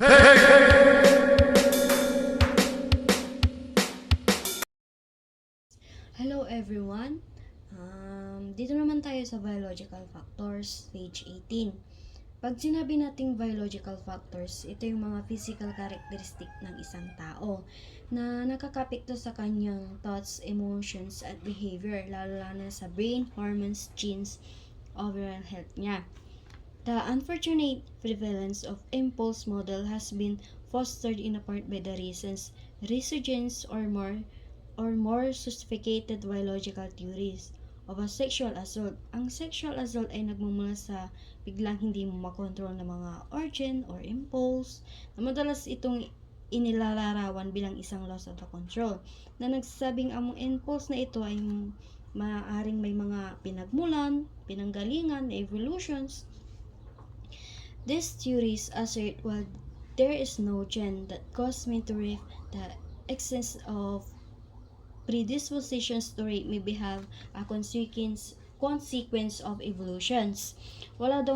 Hello everyone! Dito naman tayo sa biological factors, page 18. Pag sinabi nating biological factors, ito yung mga physical characteristic ng isang tao na nakakapekto sa kanyang thoughts, emotions, at behavior, lalo na sa brain, hormones, genes, overall health niya. The unfortunate prevalence of impulse model has been fostered in part by the resurgence or more sophisticated biological theories of a sexual assault. Ang sexual assault ay nagmumula sa biglang hindi mo makontrol na mga urge or impulse na madalas itong inilalarawan bilang isang loss of the control na nagsasabing ang impulse na ito ay maaaring may mga pinagmulan, pinanggalingan, evolutions. These theories assert while there is no gene that causes me to rape, the excess of predispositions to rape may have a consequence of evolutions. Wala daw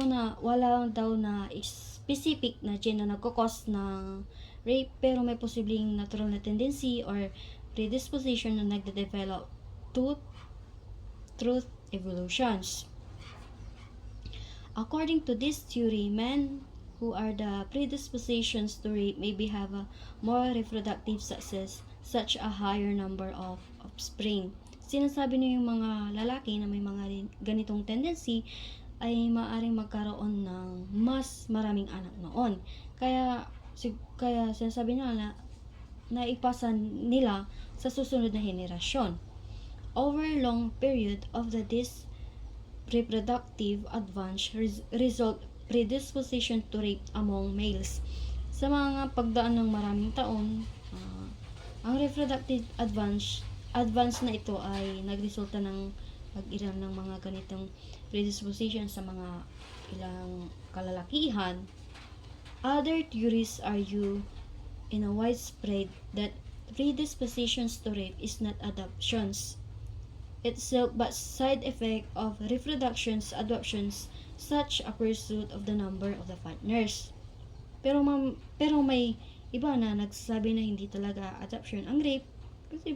na specific na gene na nagkakos ng rape, pero may posibleng natural na tendency or predisposition na nagde-develop through evolutions. According to this theory, men who are the predispositions to rape may have a more reproductive success, such a higher number of offspring. Sinasabi niyo yung mga lalaki na may mga ganitong tendency ay maaaring magkaroon ng mas maraming anak noon. Kaya sinasabi nila na naipasa nila sa susunod na henerasyon. Over long period of this reproductive advance result predisposition to rape among males. Sa mga pagdaan ng maraming taon, ang reproductive advance na ito ay nagresulta ng pag-iral ng mga ganitong predisposition sa mga ilang kalalakihan. Other theories argue in a widespread that predispositions to rape is not adoptions itself but side effect of reproductions, adoptions, such a pursuit of the number of the partners. Pero may iba na nagsasabi na hindi talaga adoption ang rape, kasi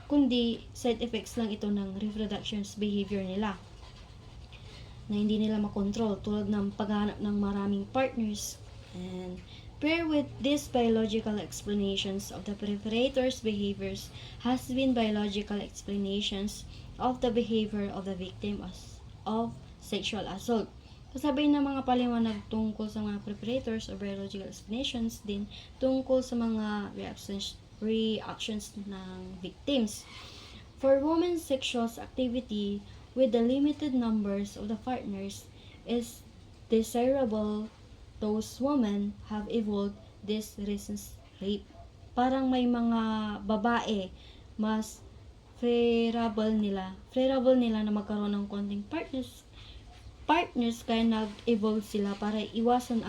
kundi side effects lang ito ng reproductions behavior nila na hindi nila makontrol, tulad ng paghahanap ng maraming partners. And pair with these biological explanations of the predator's behaviors has been biological explanations of the behavior of the victim of sexual assault. Kasabay na mga paliwanag tungkol sa mga predators or biological explanations din tungkol sa mga reactions ng victims. For women's sexual activity with the limited numbers of the partners is desirable, those women have evolved this resist rape. Parang may mga babae mas favorable nila na magkaroon ng konting partners kaya nag-evolve sila para iwasan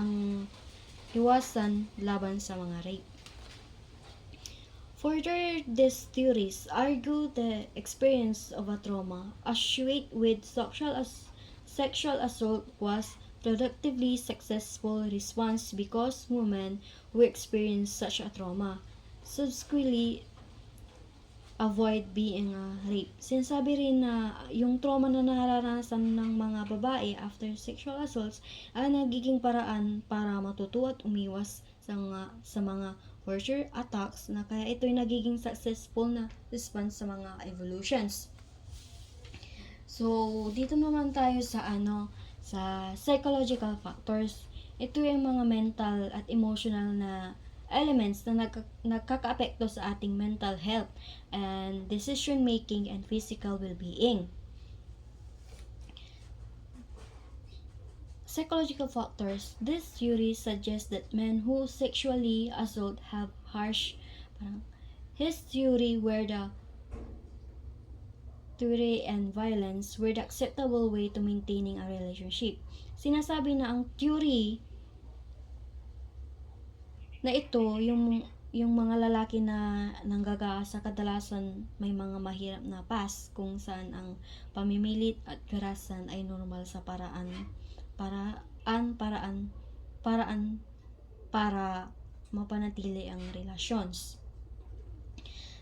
laban sa mga rape. Further, these theories argue the experience of a trauma associated with sexual assault was productively successful response because women who experience such a trauma subsequently avoid being raped. Sinasabi rin na yung trauma na nararanasan ng mga babae after sexual assaults ay nagiging paraan para matuto at umiwas sa mga torture attacks, na kaya ito'y nagiging successful na response sa mga evolutions. So, dito naman tayo sa psychological factors. Ito yung mga mental at emotional na elements na nagkakaapekto sa ating mental health and decision making and physical well-being. Psychological factors. This theory suggests that men who sexually assault have his theory where the theory and violence were the acceptable way to maintaining a relationship. Sinasabi na ang theory na ito, yung mga lalaki na nanggagaasa kadalasan may mga mahirap na past kung saan ang pamimilit at karahasan ay normal sa paraan para mapanatili ang relations.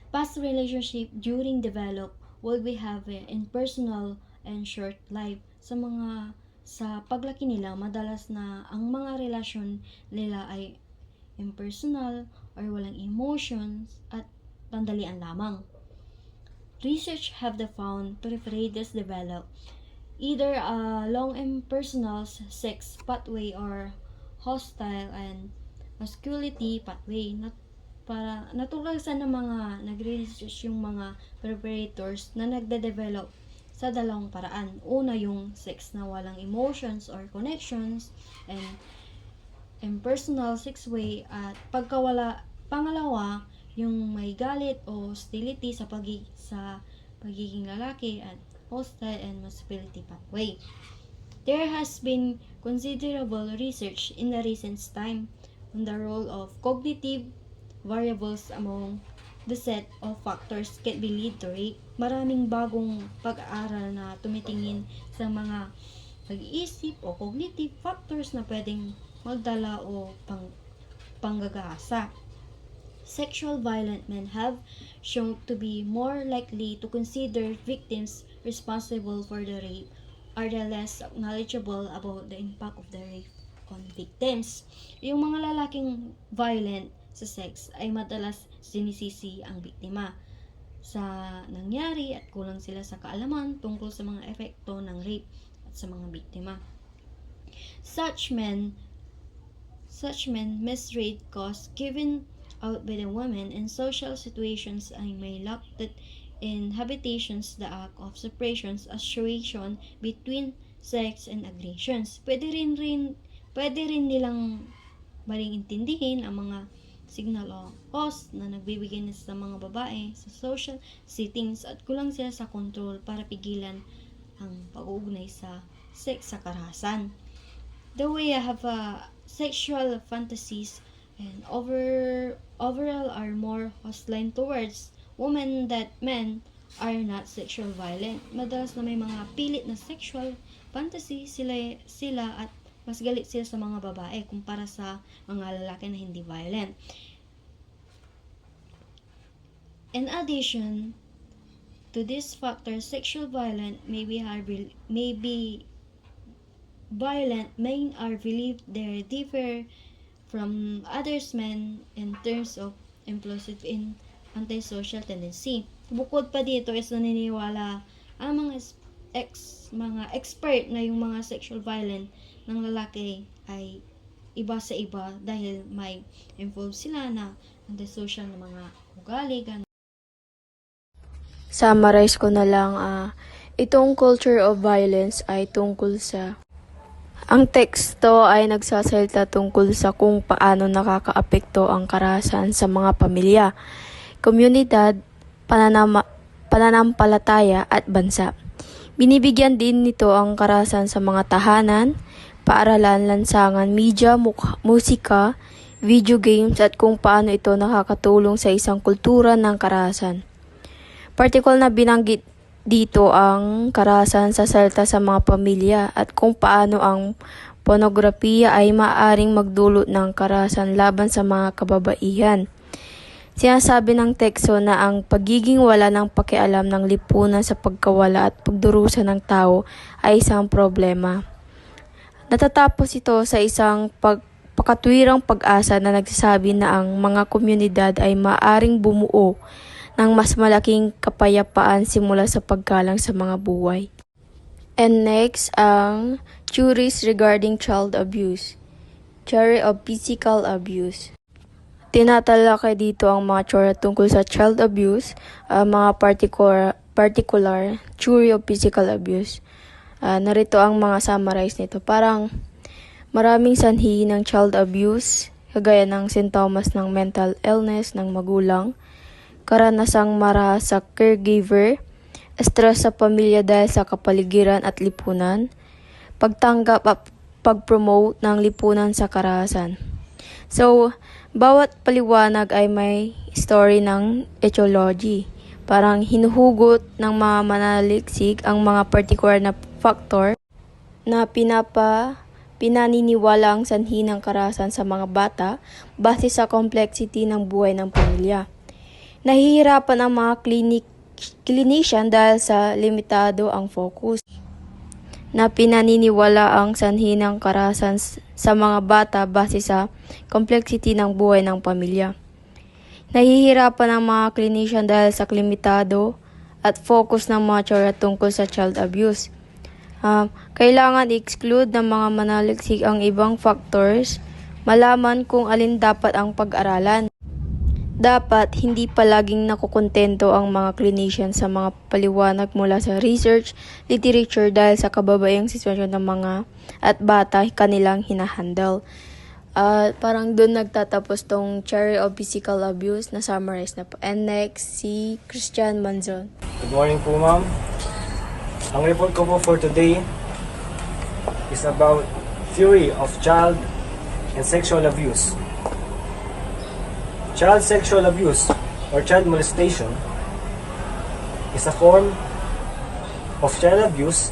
Past relationship during develop will we have in personal and short life. Sa paglaki nila, madalas na ang mga relasyon nila ay impersonal or walang emotions at pandalian lamang. Research have found preferates develop either a long impersonal sex pathway or hostile and masculinity pathway. Para natulasan ng mga nagre-research yung mga preparators na nagde-develop sa dalawang paraan. Una, yung sex na walang emotions or connections and impersonal sex way, at pangalawa, yung may galit o hostility sa pagiging lalaki at hostile and masculinity pathway. There has been considerable research in the recent time on the role of cognitive variables among the set of factors can be lead to rape. Maraming bagong pag-aaral na tumitingin sa mga pag-iisip o cognitive factors na pwedeng magdala o panggagahasa. Sexual violent men have shown to be more likely to consider victims responsible for the rape are the less knowledgeable about the impact of the rape on victims. Yung mga lalaking violent sa sex ay madalas sinisisi ang biktima sa nangyari at kulang sila sa kaalaman tungkol sa mga epekto ng rape at sa mga biktima. Such men misread costs given out by the women in social situations ay may lack that in habitations the act of separations association between sex and aggressions. Pwede rin nilang maling intindihin ang mga signal o cause na nagbibigay na sa mga babae sa social settings at kulang sila sa control para pigilan ang pag-uugnay sa sex sa karahasan. The way I have sexual fantasies and overall are more hostile towards women that men are not sexual violent. Madalas na may mga pilit na sexual fantasy sila at mas galit sila sa mga babae kumpara sa mga lalaki na hindi violent. In addition to this factor, sexual violence violent men are believed they differ from others men in terms of impulsive and antisocial tendency. Bukod pa dito is naniniwala ang mga expert na yung mga sexual violent ng lalaki ay iba sa iba dahil may involved sila na antisocial na mga ugali. Summarize ko na lang, itong culture of violence ay tungkol sa ang teksto ay nagsasalita tungkol sa kung paano nakakaapekto ang karahasan sa mga pamilya, komunidad, pananampalataya at bansa. Binibigyan din nito ang karahasan sa mga tahanan, paaralan, lansangan, media, musika, video games at kung paano ito nakakatulong sa isang kultura ng karahasan. Particular na binanggit dito ang karahasan sa salta sa mga pamilya at kung paano ang pornografiya ay maaaring magdulot ng karahasan laban sa mga kababaihan. Sinasabi ng teksto na ang pagiging wala ng pakialam ng lipunan sa pagkawala at pagdurusa ng tao ay isang problema. Natatapos ito sa isang pakatwirang pag-asa na nagsasabi na ang mga komunidad ay maaaring bumuo ng mas malaking kapayapaan simula sa paggalang sa mga buhay. And next, ang theories regarding child abuse. Theory of physical abuse. Tinatalakay dito ang mga teorya tungkol sa child abuse, mga particular theory of physical abuse. Narito ang mga summarize nito. Parang maraming sanhi ng child abuse, kagaya ng sintomas ng mental illness ng magulang, karanasang mara sa caregiver, stress sa pamilya dahil sa kapaligiran at lipunan, pagtanggap at pag-promote ng lipunan sa karahasan. So, bawat paliwanag ay may story ng etiology. Parang hinuhugot ng mga mananaliksik ang mga particular na factor na pinaniniwala ang sanhi ng karahasan sa mga bata base sa complexity ng buhay ng pamilya. Nahihirapan ang mga clinician dahil sa limitado ang focus na pinaniniwala ang sanhi ng karahasan sa mga bata base sa complexity ng buhay ng pamilya. Nahihirapan ang mga clinician dahil sa limitado at focus ng mga teorya tungkol sa child abuse. Kailangan i-exclude ng mga manaliksik ang ibang factors, malaman kung alin dapat ang pag-aralan. Dapat hindi palaging nakukontento ang mga clinicians sa mga paliwanag mula sa research, literature dahil sa kababaihang sitwasyon ng mga at bata kanilang hinahandle. Parang doon nagtatapos tong Theory of Physical Abuse na summarize na po. And next, si Christian Manzon. Good morning po, ma'am. Ang report ko po for today is about theory of child and sexual abuse. Child sexual abuse or child molestation is a form of child abuse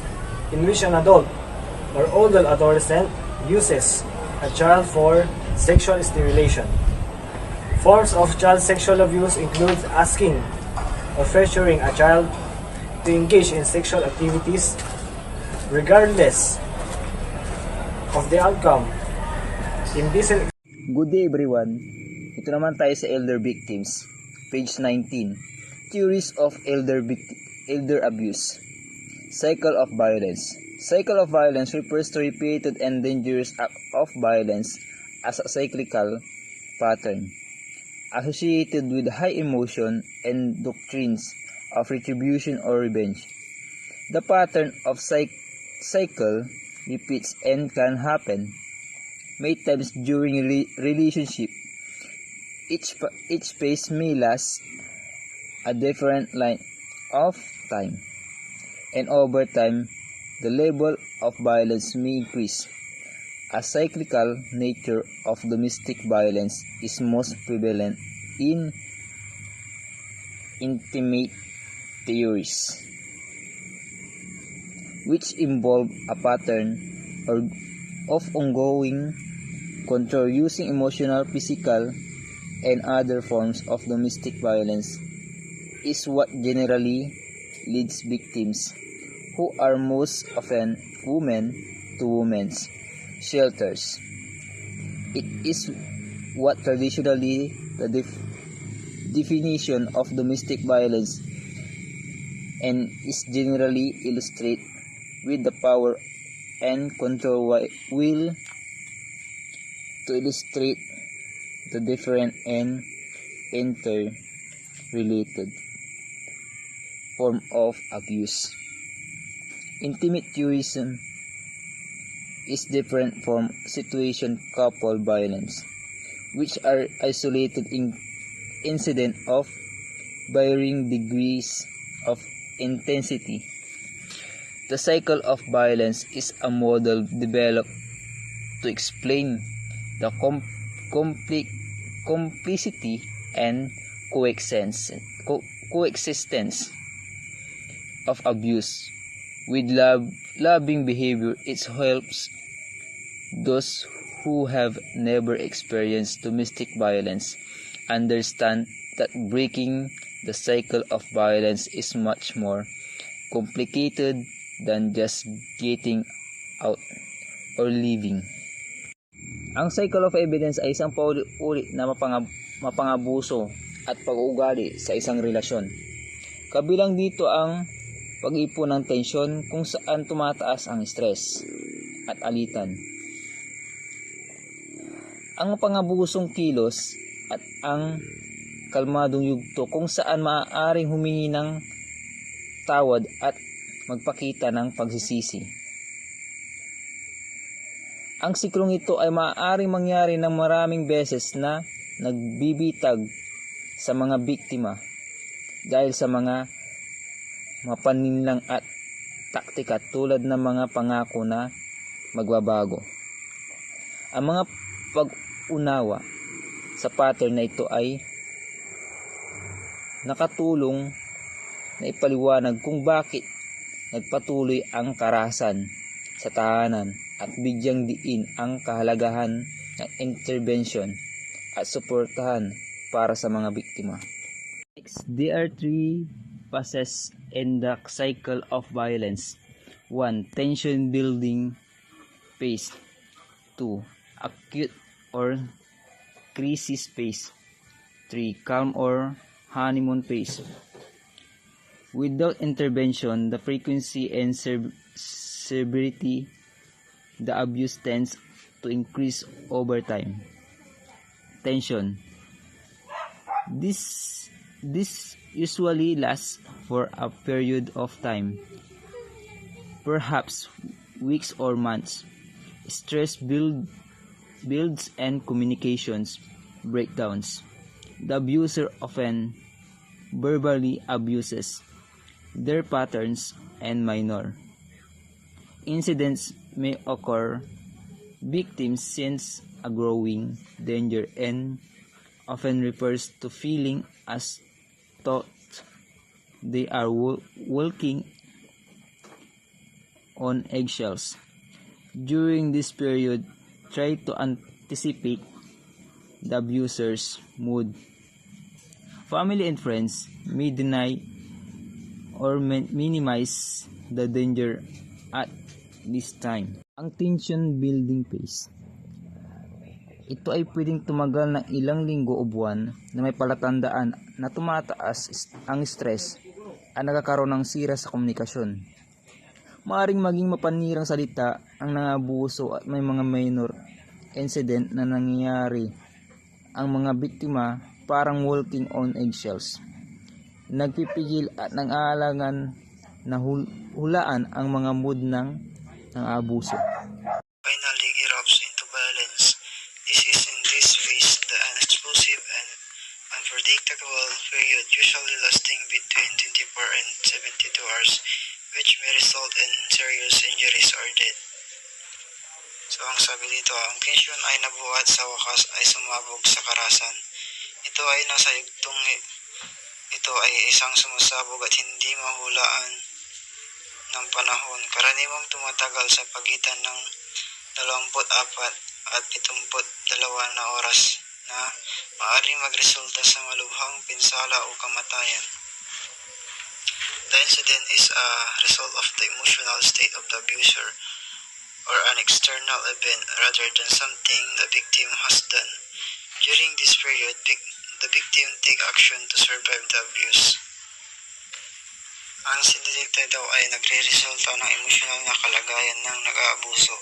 in which an adult or older adolescent uses a child for sexual stimulation. Forms of child sexual abuse include asking or pressuring a child to engage in sexual activities regardless of the outcome. Good day everyone. Ito naman tayo sa elder victims. Page 19. Theories of elder abuse. Cycle of violence. Cycle of violence refers to repeated and dangerous act of violence as a cyclical pattern associated with high emotion and doctrines of retribution or revenge. The pattern of cycle repeats and can happen many times during relationship. Each phase may last a different length of time, and over time, the level of violence may increase. A cyclical nature of domestic violence is most prevalent in intimate theories, which involve a pattern of ongoing control using emotional, physical, and other forms of domestic violence is what generally leads victims, who are most often women, to women's shelters. It is what traditionally the definition of domestic violence and is generally illustrated with the power and control will to illustrate the different and interrelated form of abuse. Intimate tourism is different from situation couple violence, which are isolated incident of varying degrees of intensity. The cycle of violence is a model developed to explain the complicity and coexistence of abuse with loving behavior. It helps those who have never experienced domestic violence understand that breaking the cycle of violence is much more complicated than just getting out or leaving. Ang cycle of evidence ay isang paulit-ulit na mapangabuso at pag-uugali sa isang relasyon. Kabilang dito ang pag-ipon ng tensyon kung saan tumataas ang stress at alitan. Ang pangabusong kilos at ang kalmadong yugto kung saan maaaring humingi ng tawad at magpakita ng pagsisisi. Ang siklong ito ay maaaring mangyari ng maraming beses na nagbibitag sa mga biktima dahil sa mga mapaninlang at taktika tulad ng mga pangako na magbabago. Ang mga pag-unawa sa pattern na ito ay nakatulong na ipaliwanag kung bakit nagpatuloy ang karahasan sa tahanan at bigyang diin ang kahalagahan ng intervention at suportahan para sa mga biktima. Next, there are three phases in the cycle of violence. 1. Tension building phase. 2. Acute or crisis phase. 3. Calm or honeymoon phase. Without intervention, the frequency and severity the abuse tends to increase over time. Tension. This usually lasts for a period of time, perhaps weeks or months. Stress builds and communications breakdowns. The abuser often verbally abuses their patterns and minor incidents may occur. Victims sense a growing danger and often refers to feeling as thought they are walking on eggshells. During this period, try to anticipate the abuser's mood. Family and friends may deny or minimize the danger at this time. Ang tension building phase. Ito ay pwedeng tumagal ng ilang linggo o buwan na may palatandaan na tumataas ang stress at nagkakaroon ng sira sa komunikasyon. Maaring maging mapanirang salita ang nangabuso at may mga minor incident na nangyayari. Ang mga biktima parang walking on eggshells. Nagpipigil at nang-aalangan na hulaan ang mga mood ng abuso. Finally erupts into violence. This is in this phase the unexplosive and unpredictable period usually lasting between 24 and 72 hours which may result in serious injuries or death. So ang sabi dito, ang tensyon ay nabuhat sa wakas ay sumabog sa karahasan. Ito ay isang sumasabog at hindi mahulaan ng panahon. Karaniwang tumatagal sa pagitan ng 24 at 72 na oras na maaaring magresulta sa malubhang pinsala o kamatayan. The incident is a result of the emotional state of the abuser or an external event rather than something the victim has done. During this period, the victim take action to survive the abuse. Ang sinidikta daw ay nagre-resulta ng emosyonal na kalagayan ng nag-aabuso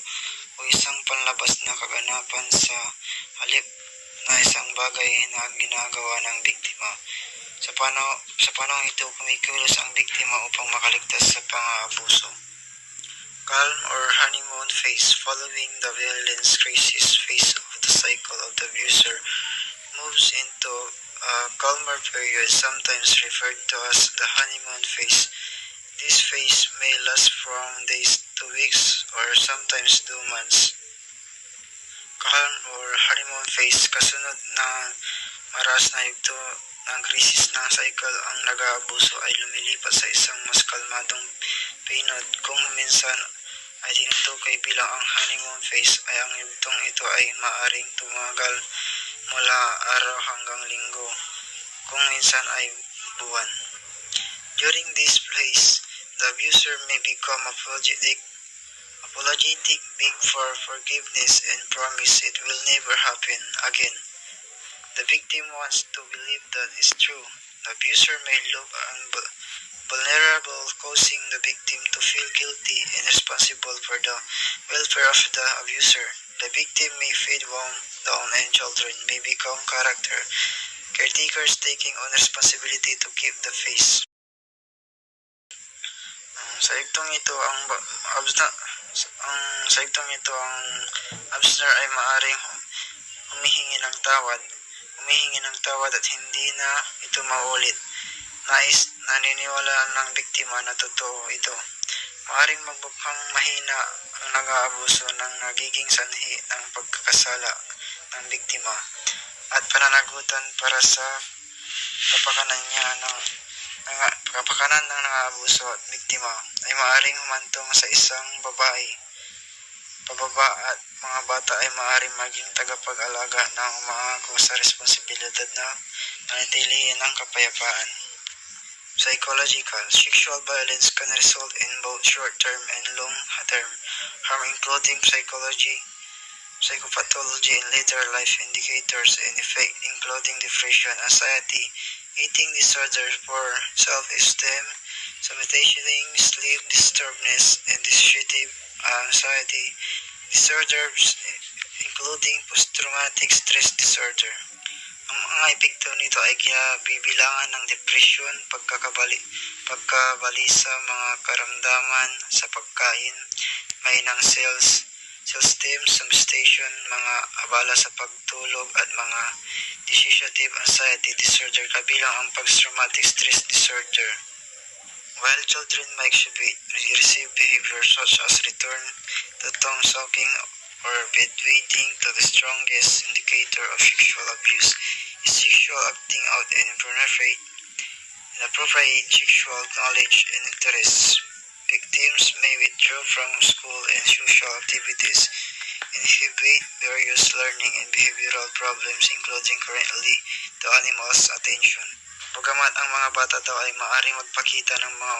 o isang panlabas na kaganapan sa halip na isang bagay na ginagawa ng biktima. Sa panahon ito, kumikilos ang biktima upang makaligtas sa pang-aabuso. Calm or honeymoon phase. Following the violence crisis phase of the cycle of the abuser moves into a calmer period, sometimes referred to as the honeymoon phase. This phase may last from days to weeks or sometimes 2 months. Calm or honeymoon phase, kasunod na maras na yugto ng krisis ng cycle, ang nag-aabuso ay lumilipat sa isang mas kalmadong pinod. Kung minsan ay tinutukoy bilang ang honeymoon phase, ay ang yugtong ito ay maaring tumagal mula araw hanggang linggo, kung minsan ay buwan. During this phase, the abuser may become apologetic, beg for forgiveness, and promise it will never happen again. The victim wants to believe that is true. The abuser may look vulnerable, causing the victim to feel guilty and responsible for the welfare of the abuser. The victim may feel wound down and children may become character caretakers, taking on responsibility to keep the faith. Sa igtong ito, ang abuser ay maaring humihingi ng tawad at hindi na ito maulit. Naniniwala ng biktima na totoo ito. Maaring magbukhang mahina ang nag-aabuso ng nagiging sanhi ng pagkakasala ng biktima at pananagutan para sa kapakanan ng nang-aabuso at biktima ay maaaring humantong sa isang babae pababa at mga bata ay maaaring maging tagapag-alaga ng umaako sa responsibilidad na manatilihin ang kapayapaan. Psychological, sexual violence can result in both short-term and long-term harm including psychopathology and later life indicators and effect including depression, anxiety, eating disorder, poor self-esteem, somnambulism, sleep disturbance, and dissociative anxiety disorders including post-traumatic stress disorder. Ang mga epekto nito ay bibilangan ng depresyon, pagkabali sa mga karamdaman sa pagkain, may ng self-esteem, substation, mga abala sa pagtulog at mga dissociative anxiety disorder kabilang ang post-traumatic stress disorder. While children may exhibit receive behavior such as return to tongue sucking or bedwetting, to the strongest indicator of sexual abuse is sexual acting out and inappropriate sexual knowledge and interests. Victims may withdraw from school and social activities, inhibit various learning and behavioral problems including currently to animals' attention. Bagamat ang mga bata daw ay maaaring magpakita ng mga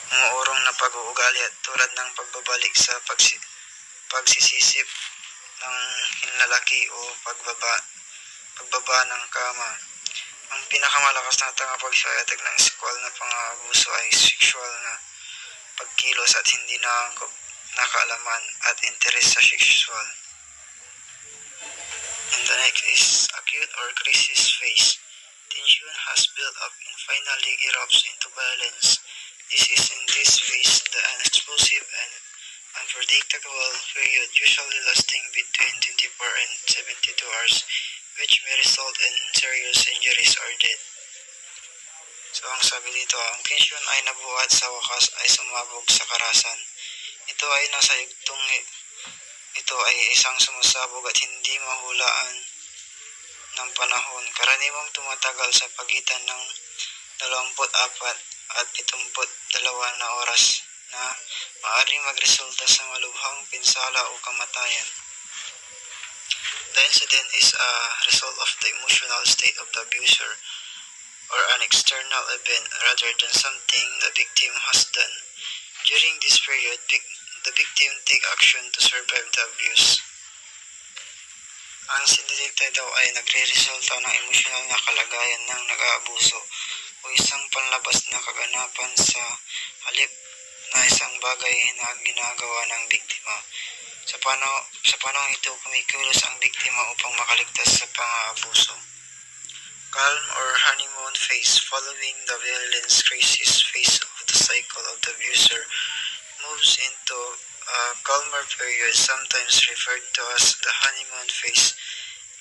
umuurong na pag-uugali at tulad ng pagbabalik sa pagsisisip ng hinlalaki o pagbaba ng kama. Ang pinakamalakas na tagapagpahayag ng sexual na pang-aabuso ay sexual na pagkilos at hindi nakaalaman at interes sa sexual. And the next is acute or crisis phase. Tension has built up and finally erupts into violence. This is in this phase the explosive and unpredictable period usually lasting between 24 and 72 hours which may result in serious injuries or death. So ang sabi dito, ang tension ay nabuhat sa wakas ay sumabog sa karahasan. Ito ay isang sumasabog at hindi mahulaan ng panahon. Karaniwang tumatagal sa pagitan ng 24 at 72 na oras na maaaring magresulta sa malubhang pinsala o kamatayan. The incident is a result of the emotional state of the abuser or an external event rather than something the victim has done. During this period, the victim take action to survive the abuse. Ang sinidikta daw ay nagre-resulta ng emosyonal na kalagayan ng nag-aabuso o isang panlabas na kaganapan sa halip na isang bagay na ginagawa ng biktima. Sa panahon ito, kumikilos ang biktima upang makaligtas sa pang-aabuso. Calm or honeymoon phase. Following the violence crisis phase of the cycle of the abuser moves into a calmer period, sometimes referred to as the honeymoon phase.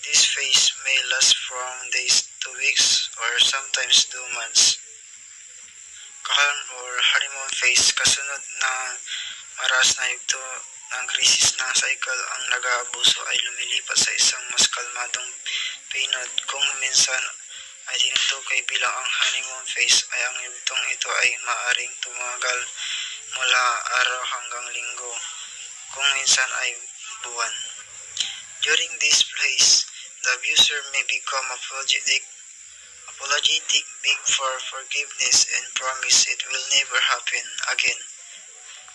This phase may last from days to weeks or sometimes 2 months. Calm or honeymoon phase, kasunod na maras na yugto ng krisis ng cycle, ang nag-aabuso ay lumilipat sa isang mas kalmadong pinod. Kung minsan ay tinutukoy bilang ang honeymoon phase, ay ang yugtong ito ay maaring tumagal mula araw hanggang linggo, kung minsan ay buwan. During this phase, the abuser may become apologetic, beg for forgiveness, and promise it will never happen again.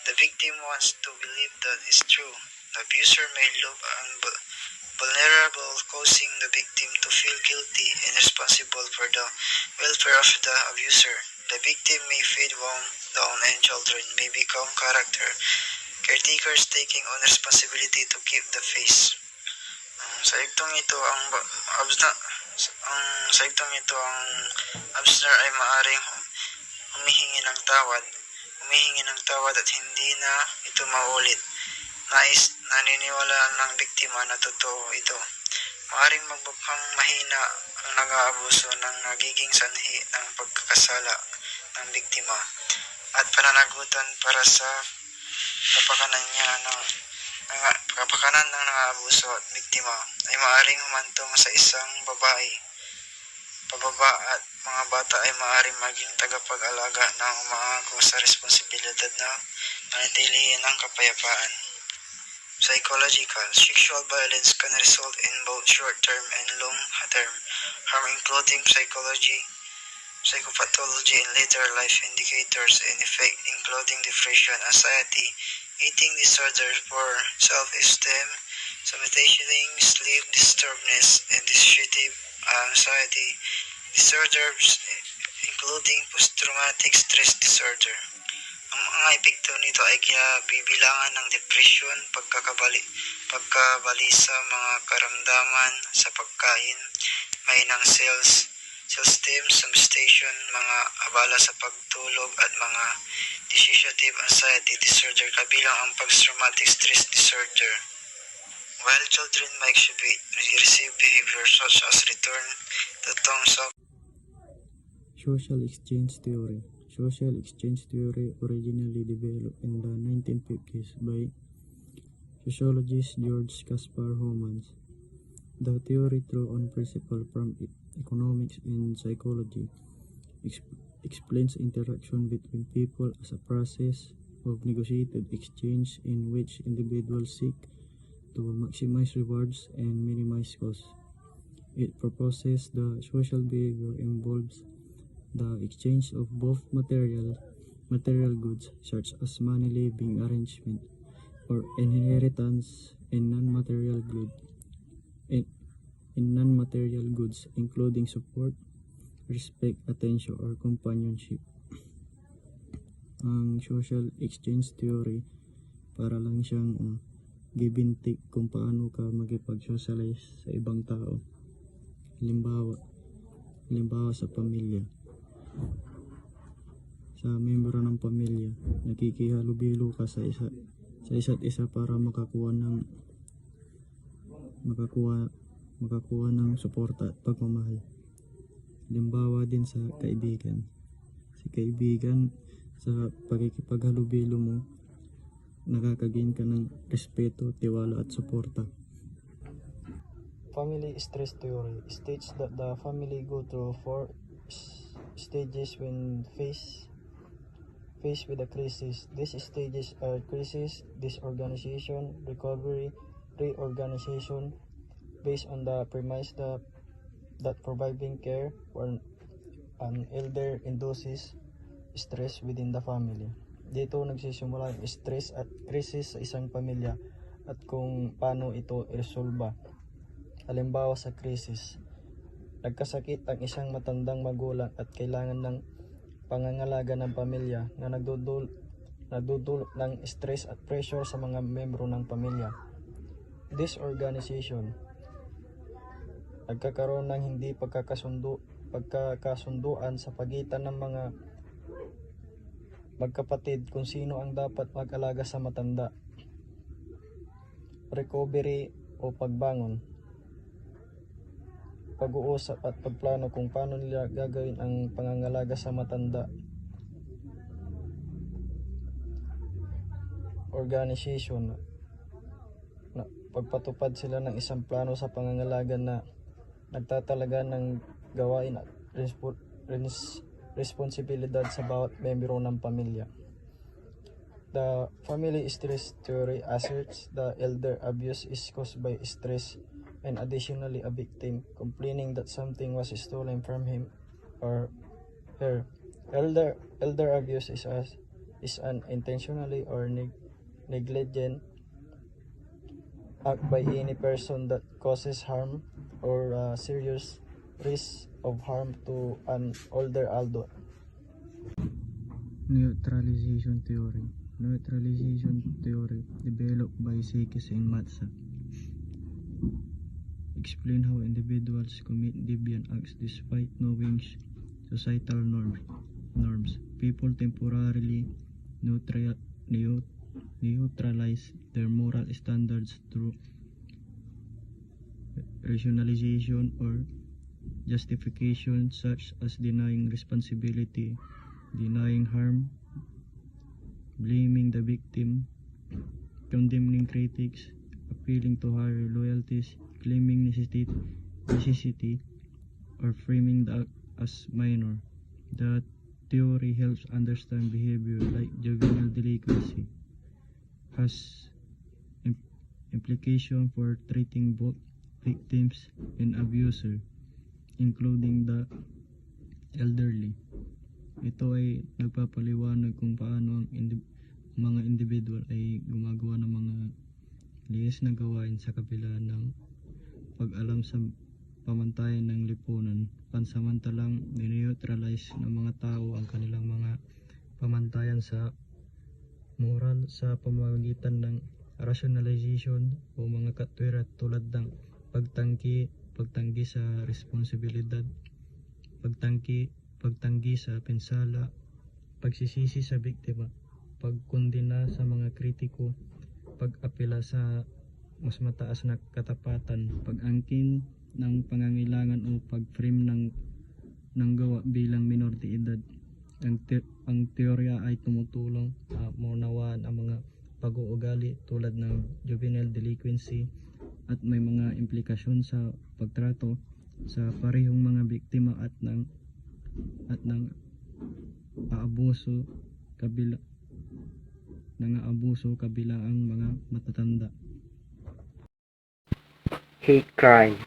The victim wants to believe that is true. The abuser may look vulnerable, causing the victim to feel guilty and responsible for the welfare of the abuser. The victim may feel wound down and children may become caretakers taking on responsibility to keep the faith. Sa igtong ito, ang abuser ay maaring humihingi ng tawad at hindi na ito maulit. Naniniwala ng biktima na totoo ito. Maaring magbukhang mahina ang nag-aabuso ng nagiging sanhi ng pagkakasala ng biktima at pananagutan para sa kapakanan ng nang-aabuso at biktima ay maaaring humantong sa isang babae, pababa at mga bata ay maaaring maging tagapag-alaga ng umaako sa responsibilidad na manatilihin ang kapayapaan. Psychological. Sexual violence can result in both short-term and long-term harm, including psychopathology, and later life indicators and effect, including depression, anxiety, eating disorders, poor self-esteem, somnolence, sleep disturbance, and dissociative anxiety disorders, including post-traumatic stress disorder. Ang mga epekto nito ay kinabibilangan ng depresyon, pagkabalisa, mga karamdaman sa pagkain, mahinang self-esteem, somnolation, mga abala sa pagtulog at mga dissociative anxiety disorder kabilang ang post-traumatic stress disorder. While children may receive behavior such as return to thumbs up. Social exchange theory. Social exchange theory originally developed in the 1950s by sociologist George Caspar Homans. The theory drew on principles from economics and psychology, explains interaction between people as a process of negotiated exchange in which individuals seek to maximize rewards and minimize costs. It proposes the social behavior involves the exchange of both material goods such as money, living arrangement, or inheritance, and non-material goods including support, respect, attention, or companionship. Ang social exchange theory para lang siyang give and take kung paano ka makipag-socialize sa ibang tao. Halimbawa sa pamilya. Sa membro ng pamilya, nakikihalubilo ka sa isa't isa para makakuha ng suporta at pagmamahal. Halimbawa din sa kaibigan. Si kaibigan, sa pagkikipaghalubilo mo, nakakagain ka ng respeto, tiwala at suporta. Family stress theory states that the family go through 4 stages when faced with a crisis. These stages are crisis, disorganization, recovery, reorganization, based on the premise that providing care for an elder induces stress within the family. Dito nagsisimula ang stress at krisis sa isang pamilya at kung paano ito iresolba. Halimbawa sa krisis, nagkasakit ang isang matandang magulang at kailangan ng pangangalaga ng pamilya na nagdudulot ng stress at pressure sa mga membro ng pamilya. Disorganization, nagkakaroon ng hindi pagkakasunduan sa pagitan ng mga magkapatid kung sino ang dapat mag-alaga sa matanda. Recovery o pagbangon, pag-uusap at pagplano kung paano nila gagawin ang pangangalaga sa matanda. Organization, na pagpatupad sila ng isang plano sa pangangalaga na nagtatalaga ng gawain at responsibilidad sa bawat membro ng pamilya. The family stress theory asserts the elder abuse is caused by stress, and additionally a victim complaining that something was stolen from him or her. Elder abuse is an intentionally or negligent act by any person that causes harm or serious risk of harm to an older adult. Neutralization theory. Neutralization theory developed by Sikis and Matsa explain how individuals commit deviant acts despite knowing societal norms. People temporarily neutralize their moral standards through rationalization or justification, such as denying responsibility, denying harm, blaming the victim, condemning critics, appealing to higher loyalties, claiming necessity, or framing the act as minor. The theory helps understand behavior like juvenile delinquency, has implication for treating both victims and abuser, including the elderly. Ito ay nagpapaliwanag kung paano ang mga individual ay gumagawa ng mga lihis na gawain sa kabila ng pag-alam sa pamantayan ng lipunan. Pansamantalang nineutralize ng mga tao ang kanilang mga pamantayan sa moral sa pamamagitan ng rationalization o mga katwiran tulad ng pagtanggi sa responsibilidad, pagtanggi sa pinsala, pagsisisi sa biktima, pagkondena sa mga kritiko, pag-apela sa mas mataas na katapatan, pag-angkin ng pangangailangan o pag-frame ng gawa bilang minor de edad. Ang teorya ay tumutulong maunawaan ang mga pag-uugali tulad ng juvenile delinquency at may mga implikasyon sa pagtrato sa parehong mga biktima at ng aabuso kabila ang mga matatanda. Hate crime.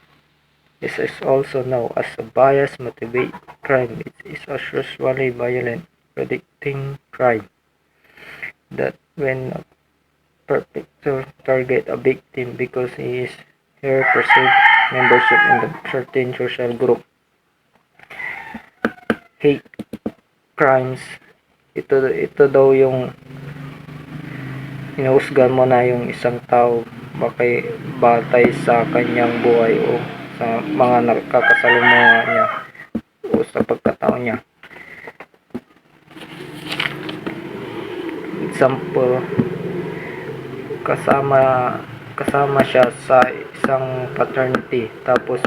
This is also known as a bias-motivated crime. It is a sexually violent, predicting crime that when a perpetrator target a victim because he is her perceived membership in the certain social group. Hate crimes, ito daw yung inuusgan mo na yung isang tao batay sa kanyang buhay o sa mga nakakasalumuha niya o sa pagkatao niya. Example, kasama siya sa isang fraternity tapos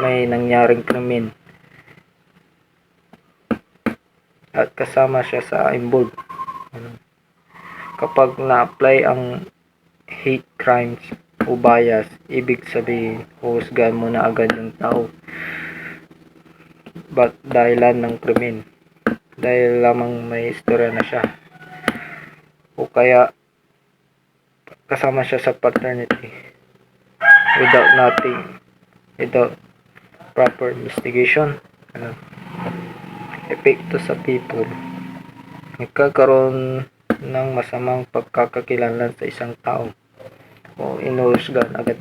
may nangyaring krimen at kasama siya sa involved. Kapag na-apply ang hate crimes o bias, ibig sabihin huhusgahan mo na agad yung tao dahilan ng krimen, dahil lamang may istorya na siya o kaya kasama siya sa fraternity without proper investigation. Epekto sa people, nagkakaroon ng masamang pagkakakilanlan sa isang tao o inuhusgahan agad.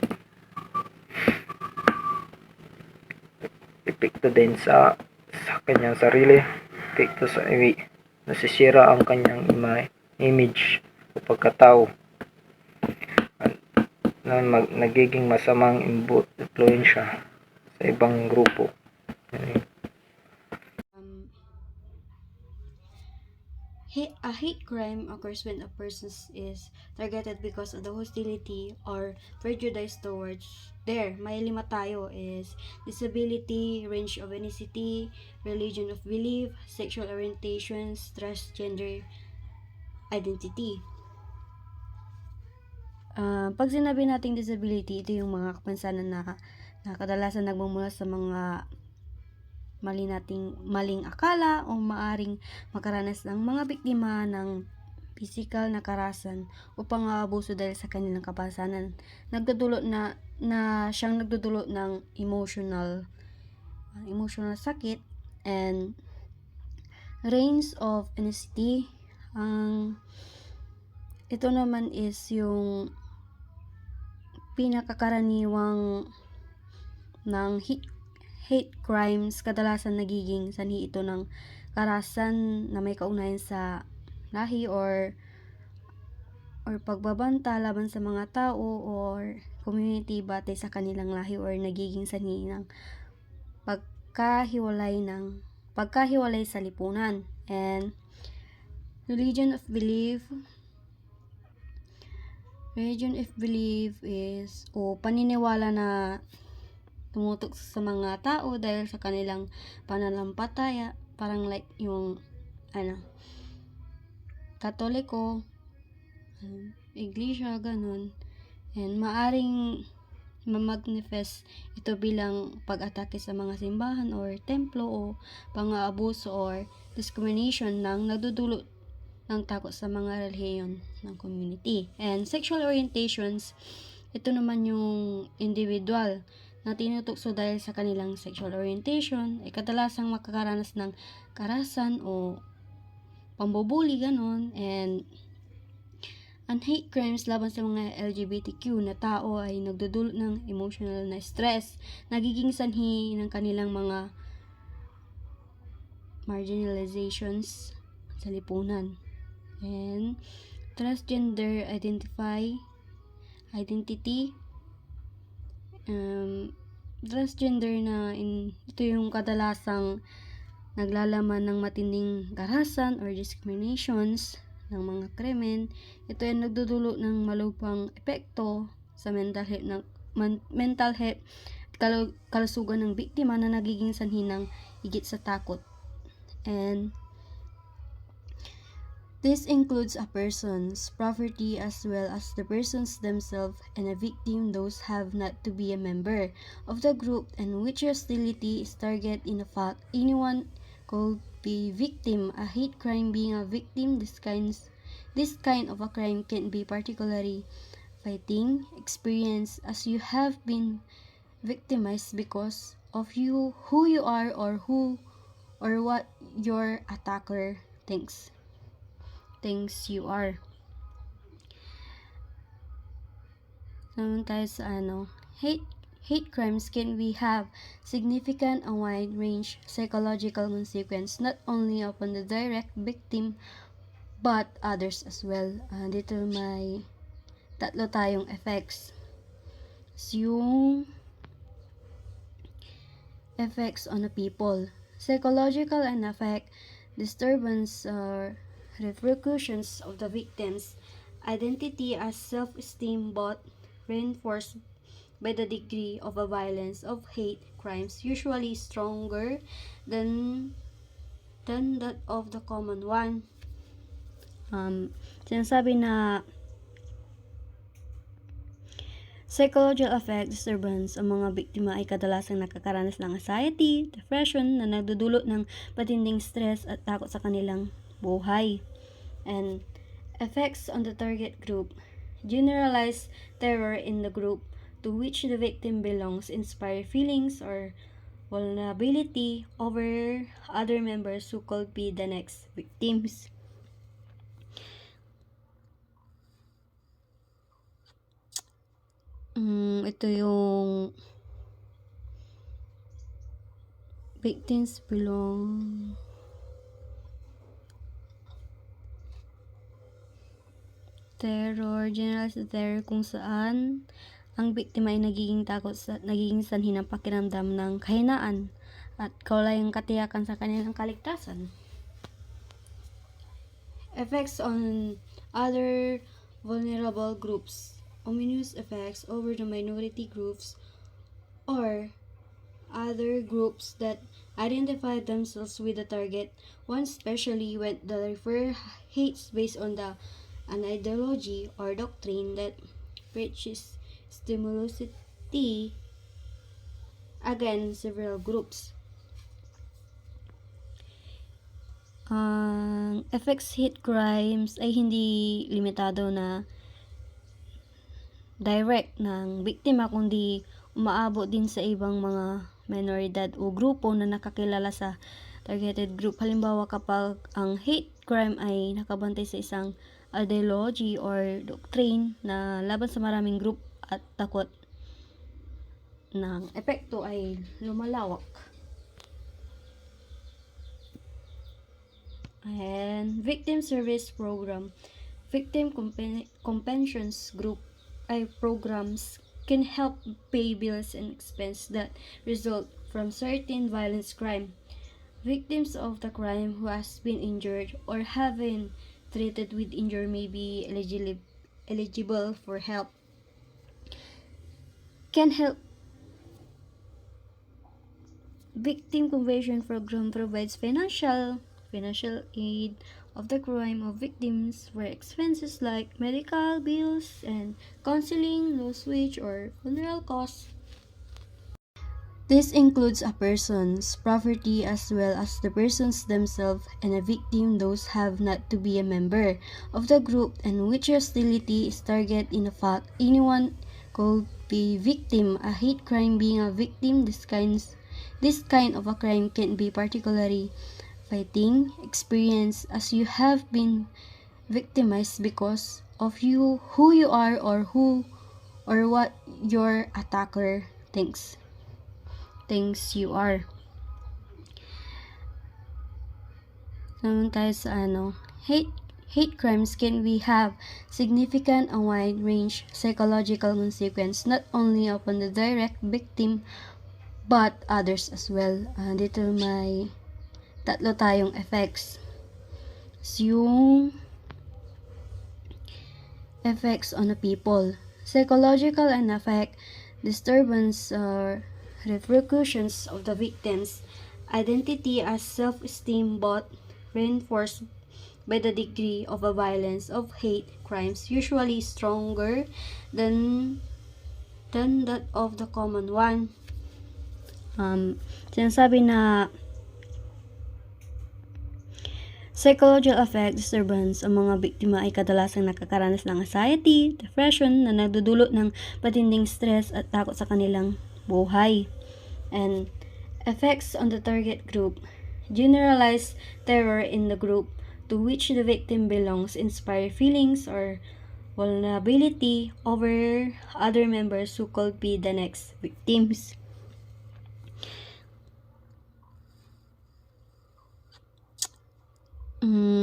Epekto din sa kanyang sarili, epekto sa nasisira ang kanyang image o pagkatao na nagiging masamang impluensya sa ibang grupo. A hate crime occurs when a person is targeted because of the hostility or prejudice towards may lima tayo is disability, range of ethnicity, religion of belief, sexual orientations, transgender identity. Pag sinabi nating disability, ito yung mga kapansanan na kadalasan nagmumula sa mga maling akala o maaring makaranas ng mga biktima ng physical na karahasan o pang-aabuso dahil sa kanilang kapansanan. Siyang nagdudulot ng emotional sakit and range of ethnicity. Ito naman is yung pinakakaraniwang ng hate crimes. Kadalasan nagiging sanhi ito ng karahasan na may kaugnayan sa lahi or pagbabanta laban sa mga tao or community batay sa kanilang lahi or nagiging sanhi ng pagkahiwalay sa lipunan. And religion of belief is paniniwala na tumutok sa mga tao dahil sa kanilang pananampalataya, parang like yung Katoliko, iglesia, ganun. And maaring ma-manifest ito bilang pag-atake sa mga simbahan or templo o pang-aabuso or discrimination nang nagdudulot ng takot sa mga relihiyon ng community. And sexual orientations, ito naman yung individual na tinutukso dahil sa kanilang sexual orientation ay kadalasang makakaranas ng karahasan o pambubuli, ganon. And ang hate crimes laban sa mga LGBTQ na tao ay nagdudulot ng emotional na stress, nagiging sanhi ng kanilang mga marginalizations sa lipunan. And transgender identity, transgender na ito yung kadalasang naglalaman ng matinding karahasan or discriminations ng mga krimen. Ito ay nagdudulot ng malubhang epekto sa mental health kalusugan ng biktima na nagiging sanhi ng higit sa takot. And this includes a person's property as well as the persons themselves, and a victim those have not to be a member of the group and which hostility is target. In fact, anyone could be victim. A hate crime being a victim, this kind of a crime can be particularly fighting experience as you have been victimized because of who you are or what your attacker thinks you are. Naman tayo sa hate crimes can have significant and wide range psychological consequence not only upon the direct victim but others as well. Dito may tatlo tayong effects. Yung effects on the people. Psychological and affect disturbance or repercussions of the victim's identity as self-esteem, both reinforced by the degree of a violence of hate crimes, usually stronger than that of the common one. Sinasabi na psychological effect disturbance, ang mga biktima ay kadalasang nakakaranas ng anxiety, depression na nagdudulot ng matinding stress at takot sa kanilang buhay. And effects on the target group, generalized terror in the group to which the victim belongs, inspire feelings or vulnerability over other members who could be the next victims. Ito yung victims belong terror, generalized terror, kung saan ang biktima ay nagiging sanhi ng pakiramdam ng kahinaan at kaulayang katiyakan sa kanilang kaligtasan. Effects on other vulnerable groups, ominous effects over the minority groups or other groups that identify themselves with the target, one especially when the refer hates based on an ideology or doctrine that preaches stimulosity against several groups. Effects hate crimes ay hindi limitado na direct ng biktima, kundi umaabot din sa ibang mga minoridad o grupo na nakakilala sa targeted group. Halimbawa, kapag ang hate crime ay nakabantay sa isang ideology or doctrine na laban sa maraming group at takot ng epekto ay lumalawak. And victim service program, victim compensations group ay programs can help pay bills and expenses that result from certain violence crime. Victims of the crime who has been injured or have been treated with injury may be eligible for help. Can help. Victim compensation program provides financial aid of the crime of victims for expenses like medical bills and counseling, lost wage, or funeral costs. This includes a person's property as well as the persons themselves, and a victim those have not to be a member of the group and which hostility is targeted. In fact, anyone could be victim. A hate crime being a victim, this kind of a crime can be particularly fighting experience as you have been victimized because of who you are or what your attacker thinks you are. Naman tayo sa hate crimes can have significant and wide range psychological consequence not only upon the direct victim but others as well. Dito may tatlo tayong effects. Yung effects on the people, psychological and affect disturbance or repercussions of the victim's identity as self-esteem, both reinforced by the degree of a violence of hate crimes, usually stronger than that of the common one. Sinasabi na psychological effect disturbance, ang mga biktima ay kadalasang nakakaranas ng anxiety, depression na nagdudulot ng patinding stress at takot sa kanilang buhay. And effects on the target group, generalized terror in the group to which the victim belongs, inspire feelings or vulnerability over other members who could be the next victims.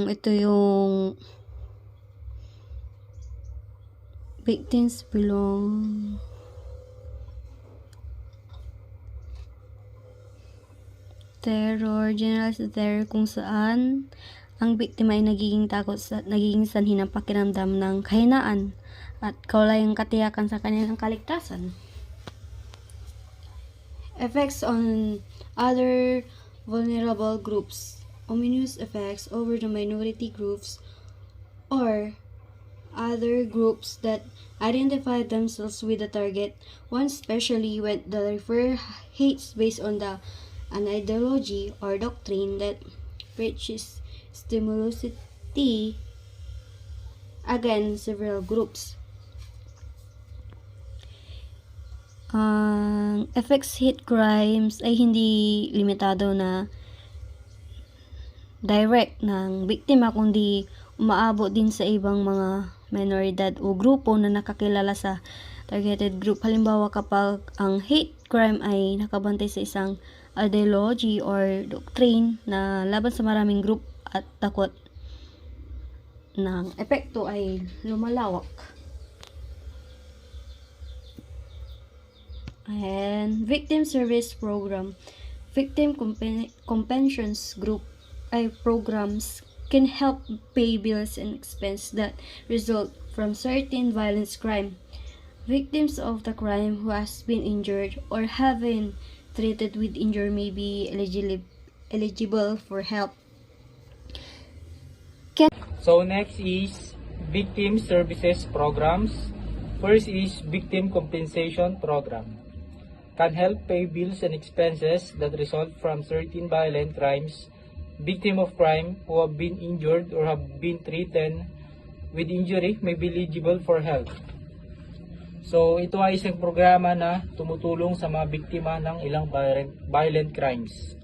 Ito yung victims belong terror, generalized terror, kung saan ang biktima ay nagiging sanhi ng pakiramdam ng kahinaan at kawalayang katiyakan sa kanilang kaligtasan. Effects on other vulnerable groups, ominous effects over the minority groups or other groups that identify themselves with the target, one especially when the refer hates based on an ideology or doctrine that preaches stimulosity against several groups. Effects hate crimes ay hindi limitado na direct ng biktima, kundi umaabot din sa ibang mga minoridad o grupo na nakakilala sa targeted group. Halimbawa, kapag ang hate crime ay nakabantay sa isang ideology or doctrine na laban sa maraming group at takot ng epekto ay lumalawak. And victim service program, victim compensations group ay programs can help pay bills and expenses that result from certain violence crime. Victims of the crime who has been injured or have been treated with injury may be eligible for help. So next is victim services programs. First is victim compensation program. Can help pay bills and expenses that result from certain violent crimes. Victim of crime who have been injured or have been treated with injury may be eligible for help. So ito ay isang programa na tumutulong sa mga biktima ng ilang violent crimes.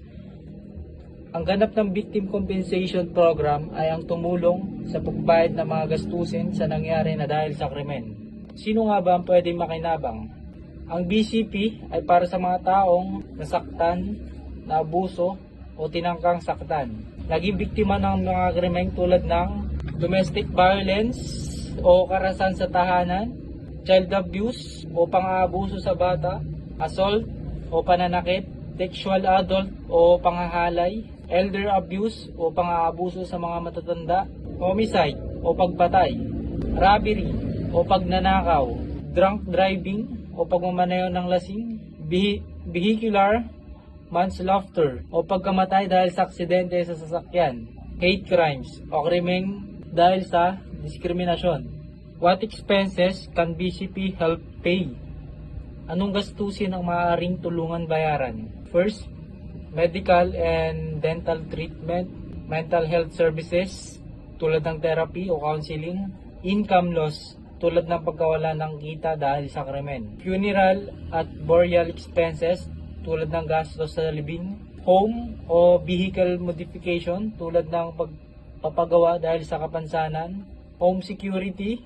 Ang ganap ng Victim Compensation Program ay ang tumulong sa pagbayad ng mga gastusin sa nangyari na dahil sa krimen. Sino nga ba ang pwedeng makinabang? Ang BCP ay para sa mga taong nasaktan, naabuso o tinangkang saktan. Naging biktima ng mga krimeng tulad ng domestic violence o karahasan sa tahanan, child abuse o pang-aabuso sa bata, assault o pananakit, sexual adult o panghahalay, elder abuse o pang-aabuso sa mga matatanda, homicide o pagpatay, robbery o pagnanakaw, drunk driving o pagmamaneho ng lasing, vehicular manslaughter o pagkamatay dahil sa aksidente sa sasakyan, hate crimes o krimeng dahil sa diskriminasyon. What expenses can BCP help pay? Anong gastusin ang maaaring tulungan bayaran? First, medical and dental treatment, mental health services tulad ng therapy o counseling, income loss tulad ng pagkawala ng kita dahil sa krimen, funeral at burial expenses tulad ng gastos sa libing, home o vehicle modification tulad ng pagpapagawa dahil sa kapansanan, home security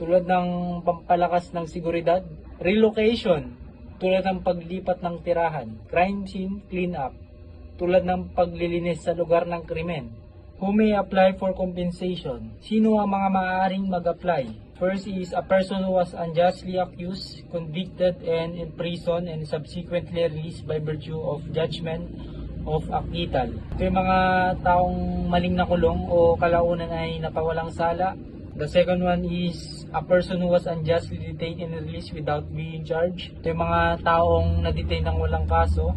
tulad ng pampalakas ng seguridad, relocation tulad ng paglipat ng tirahan, crime scene cleanup tulad ng paglilinis sa lugar ng krimen. Who may apply for compensation? Sino ang mga maaaring mag-apply? First is a person who was unjustly accused, convicted, and imprisoned and subsequently released by virtue of judgment of acquittal. Ito yung mga taong maling nakulong o kalaunan ay napawalang sala. The second one is a person who was unjustly detained and released without being charged. Ito yung mga taong na-detain ng walang kaso.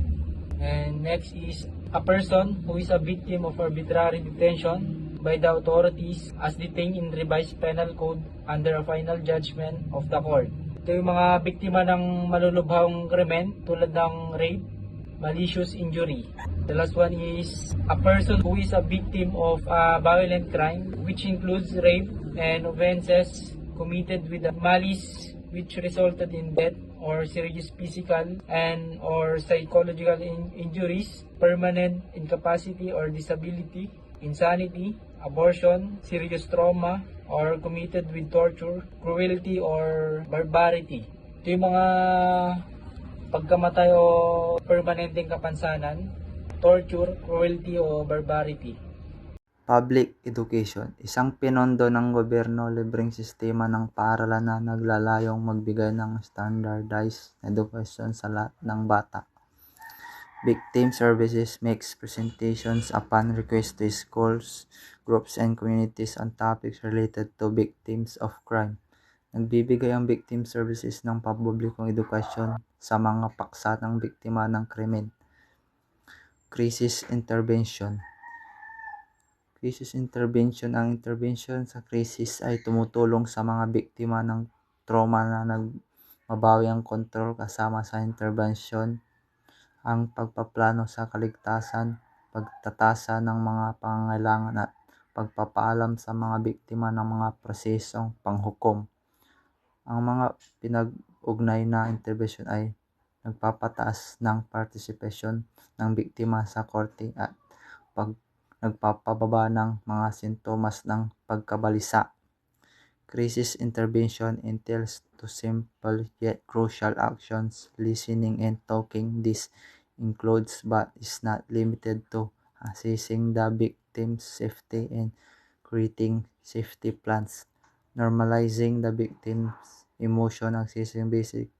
And next is a person who is a victim of arbitrary detention by the authorities as detained in revised penal code under a final judgment of the court. Ito yung mga biktima ng malulubhang krimen tulad ng rape, malicious injury. The last one is a person who is a victim of a violent crime which includes rape and offenses committed with malice which resulted in death or serious physical and or psychological injuries, permanent incapacity or disability, insanity, abortion, serious trauma, or committed with torture, cruelty, or barbarity. Ito yung mga pagkamatay o permanenteng kapansanan, torture, cruelty, o barbarity. Public education, isang pinondo ng gobyerno libreng sistema ng paaralan na naglalayong magbigay ng standardized education sa lahat ng bata. Victim Services makes presentations upon request to schools, groups, and communities on topics related to victims of crime. Nagbibigay ang Victim Services ng pampublikong edukasyon sa mga paksa ng biktima ng krimen. Crisis Intervention. Crisis intervention. Ang intervention sa crisis ay tumutulong sa mga biktima ng trauma na mabawi ang kontrol kasama sa intervention, ang pagpaplano sa kaligtasan, pagtatasa ng mga pangangailangan at pagpapaalam sa mga biktima ng mga prosesong panghukom. Ang mga pinag-ugnay na intervention ay nagpapataas ng participation ng biktima sa korte at nagpapababa ng mga sintomas ng pagkabalisa. Crisis intervention entails two simple yet crucial actions: listening and talking. This includes but is not limited to assessing the victim's safety and creating safety plans, normalizing the victim's emotion, accessing basic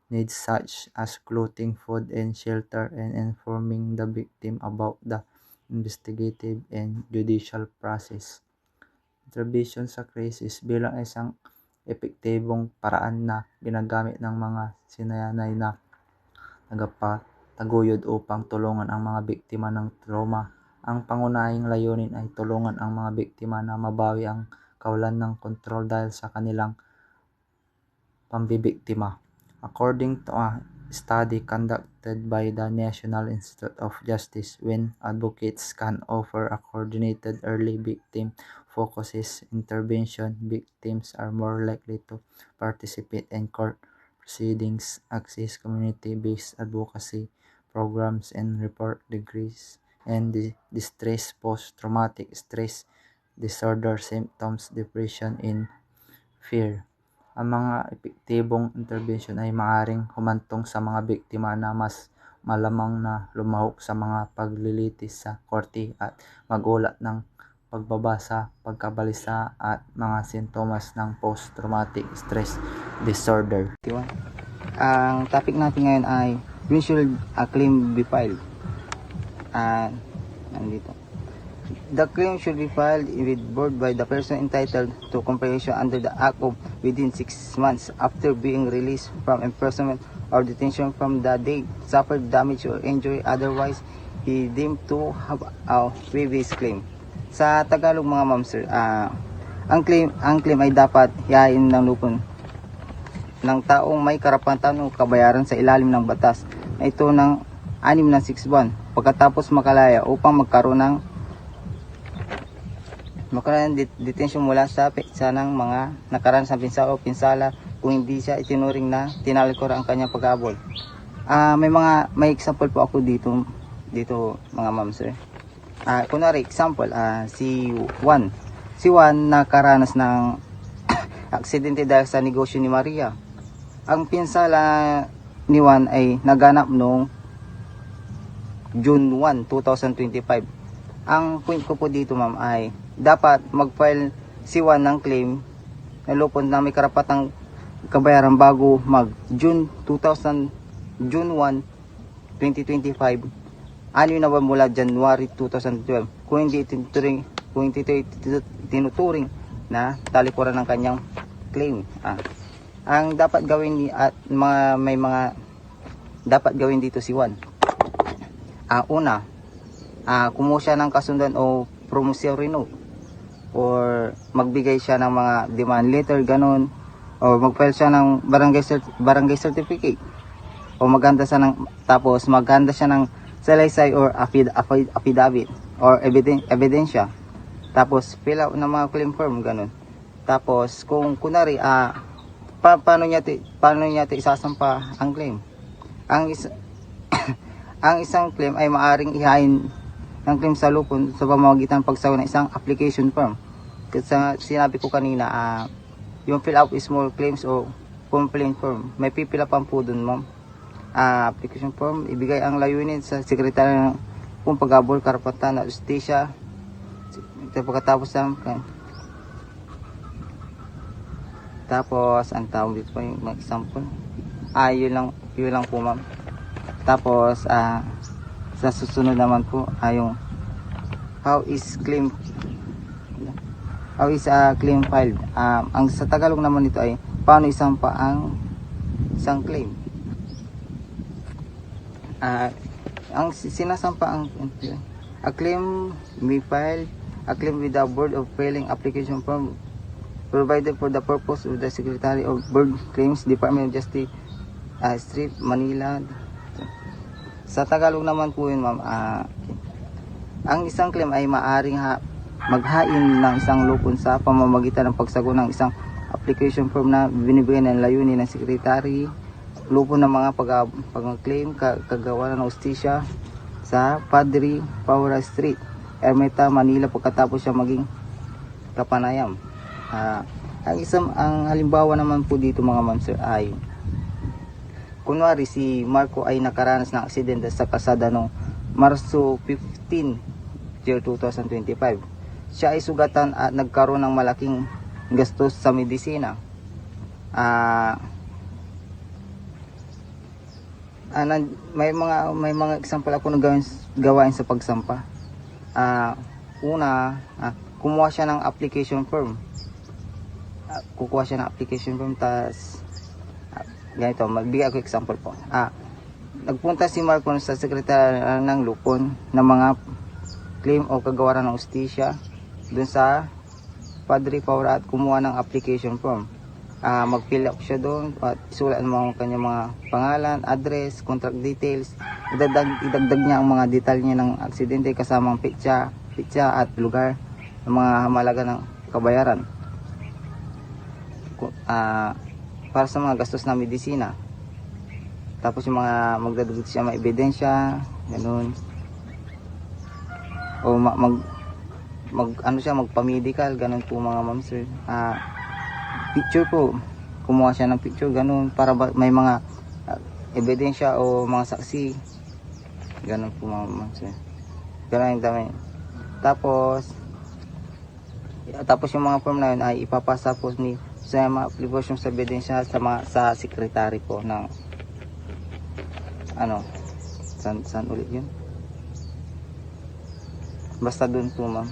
needs such as clothing, food, and shelter, and informing the victim about the investigative and judicial process. Intervention sa crisis bilang isang epektibong paraan na ginagamit ng mga sinayanay na nagpataguyod upang tulungan ang mga biktima ng trauma. Ang pangunahing layunin ay tulungan ang mga biktima na mabawi ang kawalan ng kontrol dahil sa kanilang pambibiktima. According to a study conducted by the National Institute of Justice, when advocates can offer a coordinated early victim-focused intervention, victims are more likely to participate in court proceedings, access community-based advocacy programs, and report degrees and distress, post-traumatic stress disorder symptoms, depression, and fear. Ang mga epektibong intervention ay maaaring humantong sa mga biktima na mas malamang na lumahok sa mga paglilitis sa korte at magulat ng pagbaba sa pagkabalisa at mga sintomas ng post-traumatic stress disorder. Ang topic natin ngayon ay when should a claim be filed? Nandito. The claim should be filed with board by the person entitled to compensation under the Act of within 6 months after being released from imprisonment or detention from the date suffered damage or injury, otherwise he deemed to have a previous claim. Sa Tagalog mga ma'am sir, ang claim ay dapat hihain ng lupon ng taong may karapatan o kabayaran sa ilalim ng batas na ito ng 6 na 6 buwan pagkatapos makalaya upang magkaroon ng detention mula sa petsa ng mga nakaranas ng pinsala o pinsala kung hindi siya itinuring na tinalikor ang kanyang pag-aabol. May example po ako dito mga ma'am sir. Kunwari example, si Juan nakaranas ng aksidente dahil sa negosyo ni Maria. Ang pinsala ni Juan ay naganap noong June 1, 2025. Ang point ko po dito ma'am ay dapat mag-file si Juan ng claim na lupon na may karapatang kabayaran bago mag June 1, 2025. Ano na ba mula January 2012 kung hindi tinuturing na talikuran ng kanyang claim. Ang dapat gawin at may mga dapat gawin dito si Juan. Una, kumuha siya ng kasundan o promissory note or magbigay siya ng mga demand letter ganun o mag-file siya ng barangay certificate o maghanda siya ng salaysay or affidavit or ebidensya. Tapos fill out ng mga claim form ganun. Tapos kung kunwari paano niya isasampa ang claim? Ang isang claim ay maaring ihain ng claim sa lupon sa pamamagitan ng pagsawa ng isang application form. Kasi sinabi ko kanina, yung fill out small claims o complaint form, may pipila pa po dun ma'am. Application form, ibigay ang layunin sa sekretary ng pag-abol, karapatan na justisya. Pagkatapos tapos ang tawag dito pa yung example. Yun lang po ma'am. Tapos sa susunod naman po yung how is claim filed. Ang sa Tagalog naman nito ay paano isampa ang isang claim. Ang sinasampa a claim may file a claim with the Board of Filing Application Form provided for the purpose of the Secretary of Board Claims, Department of Justice, Street, Manila. Sa Tagalog naman po yun ma'am, ang isang claim ay maaring maghain ng isang lupon sa pamamagitan ng pagsagot ng isang application form na binibigay ng layunin ng Secretary, lupon ng mga pag-claim, kagawa ng hustisya sa Padre Paura Street, Ermita, Manila pagkatapos siya maging kapanayam. Ang halimbawa naman po dito mga ma'am sir ay kunwari si Marco ay nakaranas ng aksidente sa kalsada noong Marso 15, year 2025. Siya ay sugatan at nagkaroon ng malaking gastos sa medisina. May mga example ako na gawain sa pagsampa. Una, kumuha siya ng application form. Tas ganito, magbigay ako example po. Nagpunta si Marco sa sekretary ng lupon ng mga claim o kagawaran ng hustisya dun sa Padre Paura at kumuha ng application form. Mag-fill up siya doon at isulat ang kanyang mga pangalan, address, contract details. Idagdag niya ang mga detalye ng aksidente kasamang pitsa at lugar ng mga hamalaga ng kabayaran. Para sa mga gastos na medisina. Tapos yung mga magdadagdag siya mga ebidensya, ganun. O magpa-medical, ganun po mga ma'am sir. Picture po, kumuha siya ng picture, ganun, para may mga ebidensya o mga saksi. Ganun po mga ma'am sir. Ganun yung dami. Tapos yung mga form na yun ay ipapasa po sa mga application sa ebidensya sa secretary po ng saan ulit yun? Basta dun po ma'am.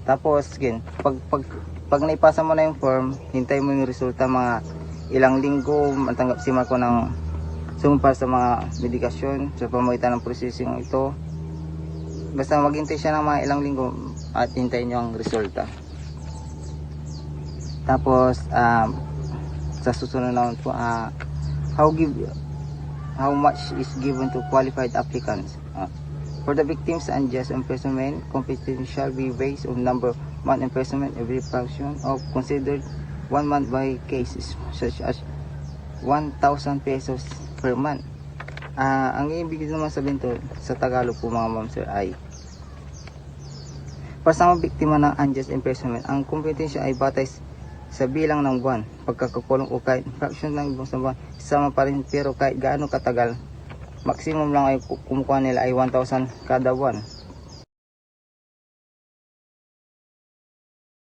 Tapos pag naipasa mo na yung form, hintay mo yung resulta mga ilang linggo, matanggap si Marco ng sumpa sa mga medikasyon sa pamamagitan ng processing ito. Basta maghintay siya ng mga ilang linggo at hintayin nyo ang resulta. Tapos sa susunod naman po, how much is given to qualified applicants. For the victims unjust imprisonment, compensation shall be based on number of month imprisonment every fraction of considered 1 month by cases, such as 1,000 pesos per month. Ang ibig naman sabihin to sa Tagalog po mga ma'am sir ay para sa mga biktima ng unjust imprisonment, ang kompensasyon ay batay sa bilang ng buwan, pagkakakulong o kahit fraction ng ibang sa buwan, sama pa rin pero kahit gaano katagal, maximum lang ay kumukuha nila ay 1,000 kada buwan.